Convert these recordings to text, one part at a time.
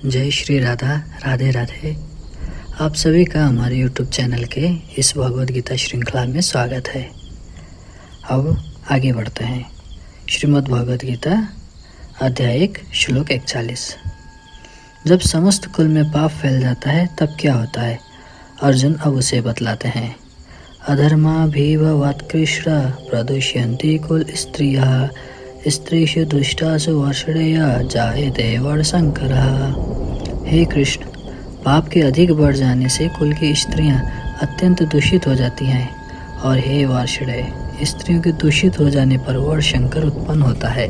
जय श्री राधा। राधे राधे। आप सभी का हमारे YouTube चैनल के इस भगवद गीता श्रृंखला में स्वागत है। अब आगे बढ़ते हैं। श्रीमद् भगवद गीता अध्याय 1 श्लोक 41। जब समस्त कुल में पाप फैल जाता है तब क्या होता है? अर्जुन अब उसे बतलाते हैं। अधर्माभिभवात्कृष्णा प्रदुष्यन्ति कुल स्त्रियः स्त्रीषु दुष्टासु वर्षणया जायते वर्षशंकरः। हे कृष्ण, पाप के अधिक बढ़ जाने से कुल की स्त्रियां अत्यंत दूषित हो जाती हैं और हे वर्षणय, स्त्रियों के दूषित हो जाने पर वर्षशंकर उत्पन्न होता है।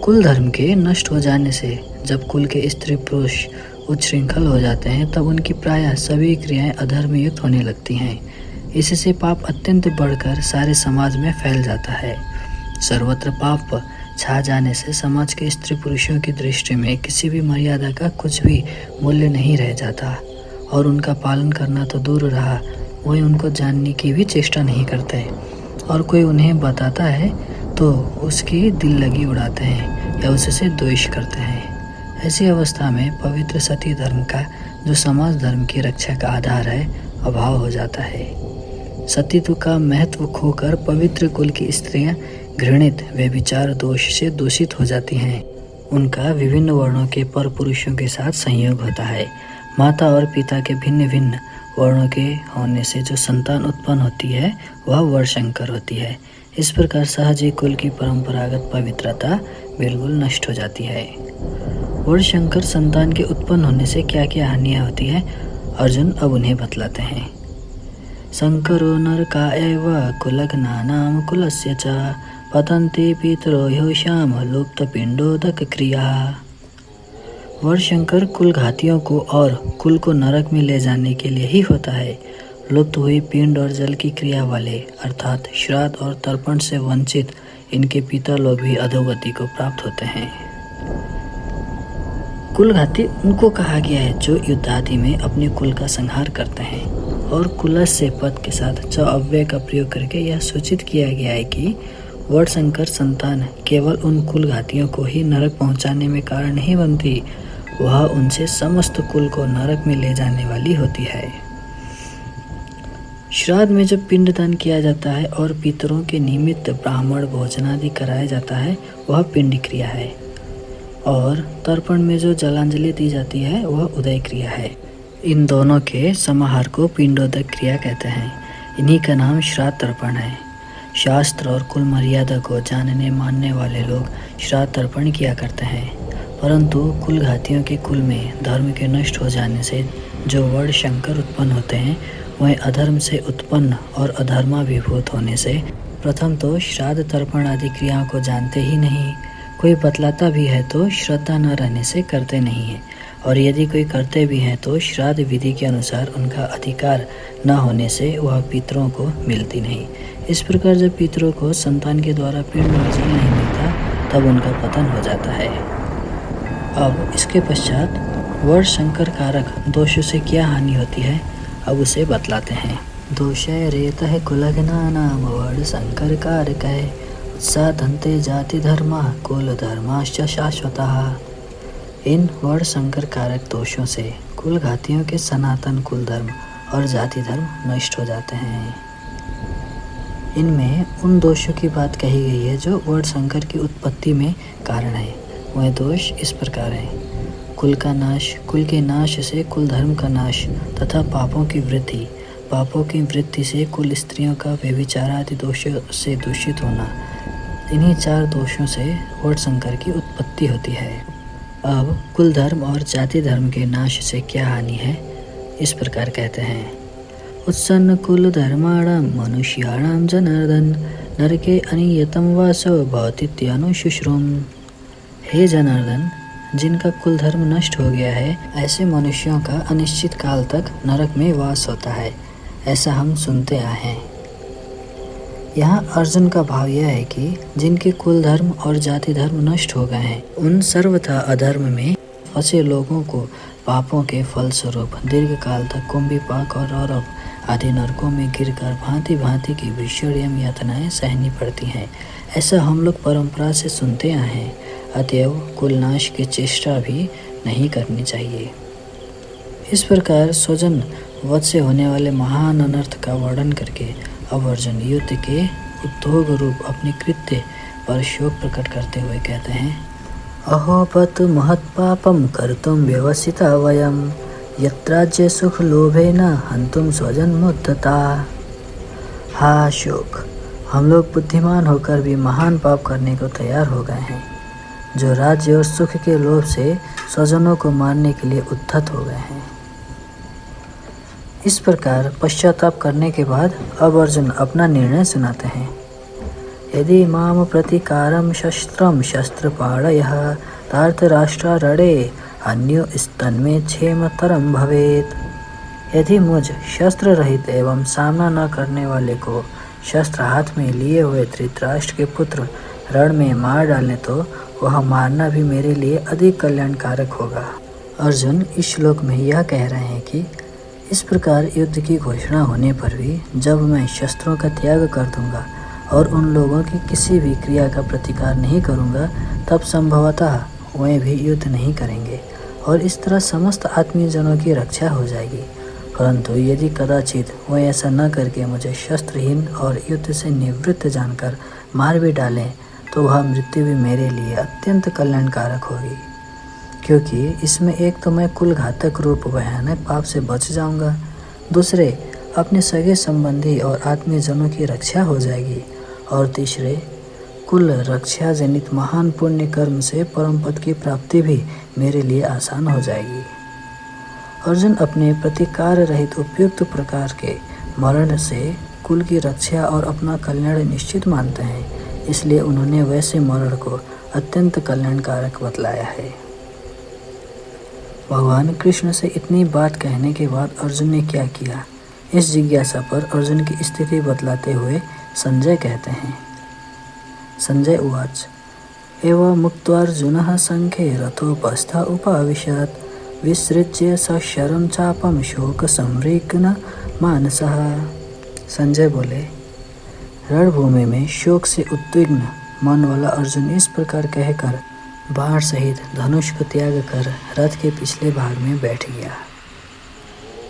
कुल धर्म के नष्ट हो जाने से जब कुल के स्त्री पुरुष उच्छृंखल हो जाते हैं तब उनकी प्रायः सभी क्रियाएं अधर्मयुक्त होने लगती हैं। इससे पाप अत्यंत बढ़कर सारे समाज में फैल जाता है। सर्वत्र पाप छा जाने से समाज के स्त्री पुरुषों की दृष्टि में किसी भी मर्यादा का कुछ भी मूल्य नहीं रह जाता और उनका पालन करना तो दूर रहा, वही उनको जानने की भी चेष्टा नहीं करते और कोई उन्हें बताता है तो उसकी दिल लगी उड़ाते हैं या उससे द्वेष करते हैं। ऐसी अवस्था में पवित्र सती धर्म का, जो समाज धर्म की रक्षा का आधार है, अभाव हो जाता है। सतीत्व का महत्व खोकर पवित्र कुल की स्त्रियां घृणित व्यभिचार दोष से दूषित हो जाती हैं। उनका विभिन्न वर्णों के पर पुरुषों के साथ संयोग होता है। माता और पिता के भिन्न भिन्न वर्णों के होने से जो संतान उत्पन्न होती है वह वर्षशंकर होती है। इस प्रकार सहज ही कुल की परंपरागत पवित्रता बिल्कुल नष्ट हो जाती है। वर्षशंकर संतान के उत्पन्न होने से क्या क्या हानियाँ होती है, अर्जुन अब उन्हें बतलाते हैं। शंकरो नरका एव कुलघ्नानां कुलस्य च पतन्ति पितरो ह्येषां लुप्तपिण्डोदक क्रिया। वर्षशंकर कुल घातियों को और कुल को नरक में ले जाने के लिए ही होता है। लुप्त हुई पिंड और जल की क्रिया वाले अर्थात श्राद्ध और तर्पण से वंचित इनके पिता लोग भी अधोगति को प्राप्त होते हैं। कुल घाती उनको कहा गया है जो युद्धादि में अपने कुल का संहार करते हैं। और कुलस्य पद के साथ च अव्यय का प्रयोग करके यह सूचित किया गया है कि वर्षशंकर संतान केवल उन कुल घातियों को ही नरक पहुंचाने में कारण नहीं बनती, वह उनसे समस्त कुल को नरक में ले जाने वाली होती है। श्राद्ध में जब पिंडदान किया जाता है और पितरों के निमित्त ब्राह्मण भोजन आदि कराया जाता है वह पिंड क्रिया है और तर्पण में जो जलांजलि दी जाती है वह उदय क्रिया है। इन दोनों के समाहार को पिंडोदक क्रिया कहते हैं। इन्हीं का नाम श्राद्ध तर्पण है। शास्त्र और कुल मर्यादा को जानने मानने वाले लोग श्राद्ध तर्पण किया करते हैं, परंतु कुल घातियों के कुल में धर्म के नष्ट हो जाने से जो वर्षशंकर उत्पन्न होते हैं वह अधर्म से उत्पन्न और अधर्माभिभूत होने से प्रथम तो श्राद्ध तर्पण आदि क्रियाओं को जानते ही नहीं, कोई बतलाता भी है तो श्रद्धा न रहने से करते नहीं है, और यदि कोई करते भी हैं तो श्राद्ध विधि के अनुसार उनका अधिकार न होने से वह पितरों को मिलती नहीं। इस प्रकार जब पितरों को संतान के द्वारा पिंड भोजन नहीं मिलता तब उनका पतन हो जाता है। अब इसके पश्चात वर्षशंकर कारक दोषों से क्या हानि होती है, अब उसे बतलाते हैं। दोषय रेतः कुलघ्नानां वर्षशंकर कारकः उत्साधन्ते जाति धर्मा कुल धर्माश्च शाश्वतः। इन वर्षशंकर कारक दोषों से कुल घातियों के सनातन कुल धर्म और जाति धर्म नष्ट हो जाते हैं। इनमें उन दोषों की बात कही गई है जो वर्षशंकर की उत्पत्ति में कारण है। वह दोष इस प्रकार हैं। कुल का नाश, कुल के नाश से कुल धर्म का नाश तथा पापों की वृद्धि, पापों की वृद्धि से कुल स्त्रियों का व्यभिचार आदि दोषों से दूषित होना। इन्हीं चार दोषों से वर्षशंकर की उत्पत्ति होती है। अब कुल धर्म और जाति धर्म के नाश से क्या हानि है, इस प्रकार कहते हैं। उत्सन्न कुल धर्माणां मनुष्याणां जनार्दन नरके अनियतम वासो भवतीत्यनुशुश्रुम। हे जनार्दन, जिनका कुल धर्म नष्ट हो गया है ऐसे मनुष्यों का अनिश्चित काल तक नरक में वास होता है, ऐसा हम सुनते आए हैं। यहाँ अर्जुन का भाव यह है कि जिनके कुल धर्म और जाति धर्म नष्ट हो गए हैं उन सर्वथा अधर्म में फंसे लोगों को पापों के फलस्वरूप दीर्घ काल तक कुंभीपाक और रौरव आदि नरकों में गिरकर भांति भांति की भीषण यातनाएं सहनी पड़ती हैं। ऐसा हम लोग परंपरा से सुनते आए हैं। अतएव कुलनाश की चेष्टा भी नहीं करनी चाहिए। इस प्रकार स्वजन वध से होने वाले महान अनर्थ का वर्णन करके अब अर्जुन युद्ध के उद्योग रूप अपने कृत्य पर शोक प्रकट करते हुए कहते हैं, अहोपत महत्पापम कर्तुम व्यवसिता वयम यत्राज्य सुख लोभेन हंतुम स्वजन मुद्धता। हा शोक, हम लोग बुद्धिमान होकर भी महान पाप करने को तैयार हो गए हैं, जो राज्य और सुख के लोभ से स्वजनों को मारने के लिए उद्धत हो गए हैं। इस प्रकार पश्चाताप करने के बाद अब अर्जुन अपना निर्णय सुनाते हैं। यदि माम प्रतिकारम शस्त्रम शस्त्रपाणयः तार्तराष्ट्रारणे अन्यो स्तन्मे क्षेमतरम भवेत। यदि मुझ शस्त्र रहित एवं सामना न करने वाले को शस्त्र हाथ में लिए हुए धृतराष्ट्र के पुत्र रण में मार डालें तो वह मारना भी मेरे लिए अधिक कल्याणकारक होगा। अर्जुन इस श्लोक में यह कह रहे हैं कि इस प्रकार युद्ध की घोषणा होने पर भी जब मैं शस्त्रों का त्याग कर दूंगा और उन लोगों की किसी भी क्रिया का प्रतिकार नहीं करूंगा, तब संभवतः वे भी युद्ध नहीं करेंगे और इस तरह समस्त आत्मीय जनों की रक्षा हो जाएगी। परंतु यदि कदाचित वे ऐसा न करके मुझे शस्त्रहीन और युद्ध से निवृत्त जानकर मार भी डालें तो वह मृत्यु भी मेरे लिए अत्यंत कल्याणकारक होगी, क्योंकि इसमें एक तो मैं कुल घातक रूप भयानक पाप से बच जाऊंगा, दूसरे अपने सगे संबंधी और आत्मीय जनों की रक्षा हो जाएगी, और तीसरे कुल रक्षा जनित महान पुण्य कर्म से परम पद की प्राप्ति भी मेरे लिए आसान हो जाएगी। अर्जुन अपने प्रतिकार रहित उपयुक्त प्रकार के मरण से कुल की रक्षा और अपना कल्याण निश्चित मानते हैं, इसलिए उन्होंने वैसे मरण को अत्यंत कल्याणकारक बतलाया है। भगवान कृष्ण से इतनी बात कहने के बाद अर्जुन ने क्या किया, इस जिज्ञासा पर अर्जुन की स्थिति बतलाते हुए संजय कहते हैं। संजय उवाच, एवं मुक्त्वार्जुनः संख्ये रथोपस्थ उपाविशत् विसृज्य सशरं चापं शोक संविघ्न मानसः। संजय बोले, रणभूमि में शोक से उद्विग्न मन वाला अर्जुन इस प्रकार कहकर बाण सहित धनुष को त्याग कर रथ के पिछले भाग में बैठ गया।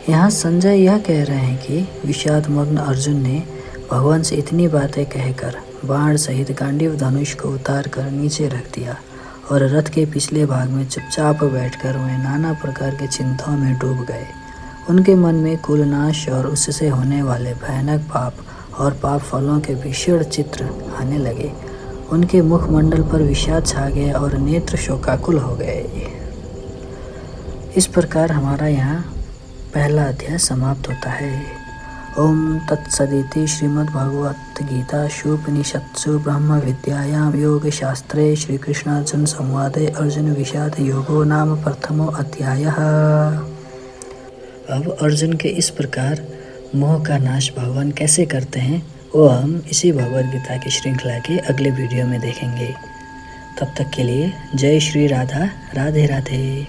यहाँ संजय यह कह रहे हैं कि विषादमग्न अर्जुन ने भगवान से इतनी बातें कहकर बाण सहित गांडीव धनुष को उतार कर नीचे रख दिया और रथ के पिछले भाग में चुपचाप बैठकर वे नाना प्रकार के चिंताओं में डूब गए। उनके मन में कुलनाश और उससे होने वाले भयानक पाप और पाप फलों के भीषण चित्र आने लगे। उनके मुखमंडल पर विषाद छा गया और नेत्र शोकाकुल हो गए। इस प्रकार हमारा यहाँ पहला अध्याय समाप्त होता है। ओम तत्सदिति श्रीमद्भगवद्गीतासूपनिषत्सु ब्रह्म विद्यायां योगशास्त्रे श्रीकृष्णार्जुन संवादे अर्जुन विषाद योगो नाम प्रथमो अध्यायः। अब अर्जुन के इस प्रकार मोह का नाश भगवान कैसे करते हैं वो हम इसी भगवद गीता की श्रृंखला के अगले वीडियो में देखेंगे। तब तक के लिए जय श्री राधा, राधे राधे।